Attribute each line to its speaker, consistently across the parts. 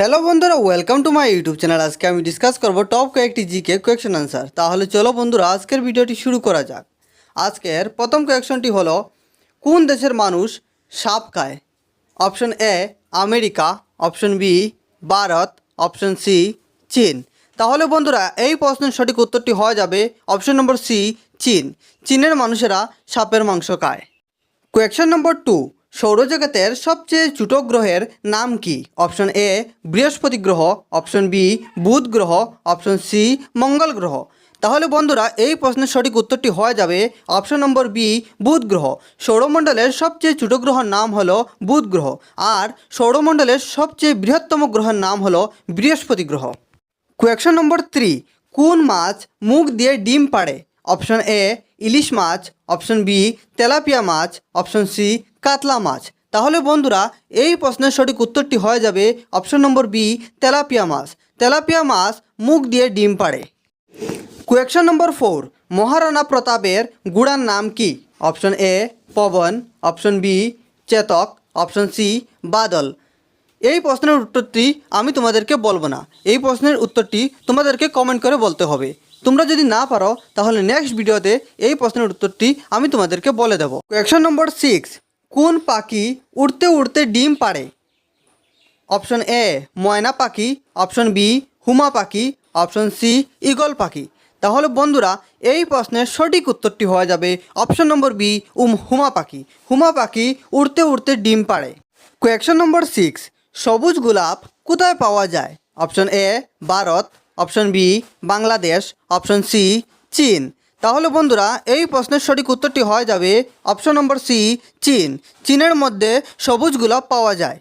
Speaker 1: Hello বন্ধুরা, welcome to my YouTube channel. আজকে আমি ডিসকাস করব টপ কয়েকটি জিকে কোয়েকশন আনসার। তাহলে চলো বন্ধুরা, আজকের ভিডিওটি শুরু করা যাক। আজকের প্রথম কোয়েকশনটি হলো, কোন দেশের মানুষ সাপ খায়? Option A America, option B Bharat, option C চীন। তাহলে বন্ধুরা, এই প্রশ্নের সঠিক উত্তরটি হয়ে যাবে অপশন নম্বর সি চীন। চীনের মানুষেরা সাপের মাংস খায়। কোয়েকশন নম্বর 2, সৌরজগতের সবচেয়ে ছোট গ্রহের নাম কি? অপশন এ বৃহস্পতি গ্রহ, অপশন বি বুধ গ্রহ, অপশন সি মঙ্গল গ্রহ। তাহলে বন্ধুরা, এই প্রশ্নের সঠিক উত্তরটি হয়ে যাবে অপশন নম্বর বি বুধ গ্রহ। সৌরমণ্ডলের সবচেয়ে ছোট গ্রহের নাম হলো বুধ গ্রহ, আর সৌরমণ্ডলের সবচেয়ে বৃহত্তম গ্রহের নাম হলো বৃহস্পতি গ্রহ। কোয়েকশন নম্বর 3, কোন মাছ মুখ দিয়ে ডিম পাড়ে? অপশন এ ইলিশ মাছ, অপশন বি তেলাপিয়া মাছ, অপশন সি কাতলা মাছ। তাহলে বন্ধুরা, এই প্রশ্নের সঠিক উত্তরটি হয়ে যাবে অপশন নম্বর বি তেলাপিয়া মাছ। তেলাপিয়া মাছ মুখ দিয়ে ডিম পাড়ে। কোয়েকশন নম্বর 4, মহারাণা প্রতাপের গুড়ার নাম কি? Option A Pavan, option B Chetak, option C Badal. এই প্রশ্নের উত্তরটি আমি তোমাদেরকে বলবো না, এই প্রশ্নের উত্তরটি তোমাদেরকে কমেন্ট করে বলতে হবে। তোমরা যদি না পারো তাহলে নেক্সট ভিডিওতে এই প্রশ্নের উত্তরটি আমি তোমাদেরকে বলে দেবো। কোয়েকশন নম্বর 6, কোন পাখি উড়তে উড়তে ডিম পাড়ে? অপশন এ ময়না পাখি, অপশন বি হুমা পাখি, অপশন সি ঈগল পাখি। তাহলে বন্ধুরা, এই প্রশ্নের সঠিক উত্তরটি হয়ে যাবে অপশন নম্বর বি হুমা পাখি। হুমা পাখি উড়তে উড়তে ডিম পাড়ে। কোয়েকশন নম্বর 6, সবুজ গোলাপ কোথায় পাওয়া যায়? Option A Bharat, option B Bangladesh, option C চীন। তাহলে বন্ধুরা, এই প্রশ্নের সঠিক উত্তরটি হয়ে যাবে অপশন নম্বর সি চীন। চীনের মধ্যে সবুজ গোলাপ পাওয়া যায়।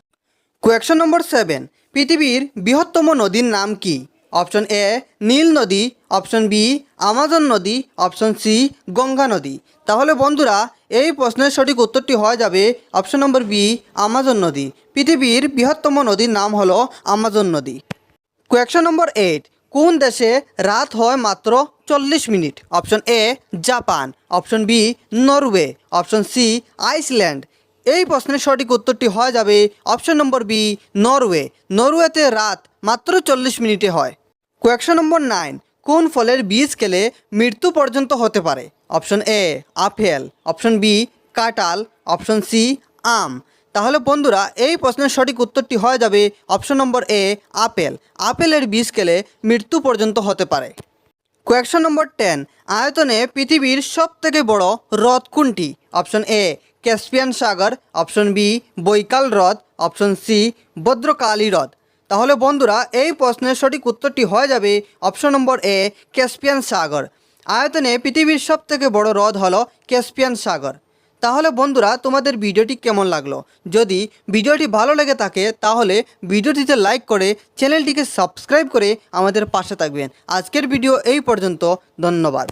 Speaker 1: কোয়েকশন নম্বর 7, পৃথিবীর বৃহত্তম নদীর নাম কি? অপশন এ নীল নদী, অপশন বি আমাজন নদী, অপশন সি গঙ্গা নদী। তাহলে বন্ধুরা, এই প্রশ্নের সঠিক উত্তরটি হয়ে যাবে অপশন নম্বর বি আমাজন নদী। পৃথিবীর বৃহত্তম নদীর নাম হলো আমাজন নদী। কোয়েকশন নম্বর 8, কোন দেশে রাত হয় মাত্র 40 minute? Option A Japan, option B Norway, option C Iceland. এই প্রশ্নের সঠিক উত্তরটি হয়ে যাবে অপশন নম্বর বি নরওয়ে। নরওয়েতে রাত মাত্র 40 মিনিটে হয়। কোয়েকশন নম্বর 9, কোন ফলের বীজ খেলে মৃত্যু পর্যন্ত হতে পারে? Option A apple, option B কাঁঠাল, অপশন সি আম। তাহলে বন্ধুরা, এই প্রশ্নের সঠিক উত্তরটি হয়ে যাবে অপশন নম্বর এ আপেল। আপেলের বীজ খেলে মৃত্যু পর্যন্ত হতে পারে। কোয়েকশন নম্বর 10, আয়তনে পৃথিবীর সবথেকে বড় হ্রদ কোনটি? অপশন এ ক্যাস্পিয়ান সাগর, অপশন বি বৈকাল হ্রদ, অপশন সি ভদ্রকালী হ্রদ। তাহলে বন্ধুরা, এই প্রশ্নের সঠিক উত্তরটি হয়ে যাবে অপশন নম্বর এ ক্যাস্পিয়ান সাগর। আয়তনে পৃথিবীর সবথেকে বড় হ্রদ হলো ক্যাস্পিয়ান সাগর। তাহলে বন্ধুরা, তোমাদের ভিডিওটি কেমন লাগলো? যদি ভিডিওটি ভালো লেগে থাকে তাহলে ভিডিওটিতে লাইক করে চ্যানেলটিকে সাবস্ক্রাইব করে আমাদের পাশে থাকবেন। আজকের ভিডিও এই পর্যন্ত, ধন্যবাদ।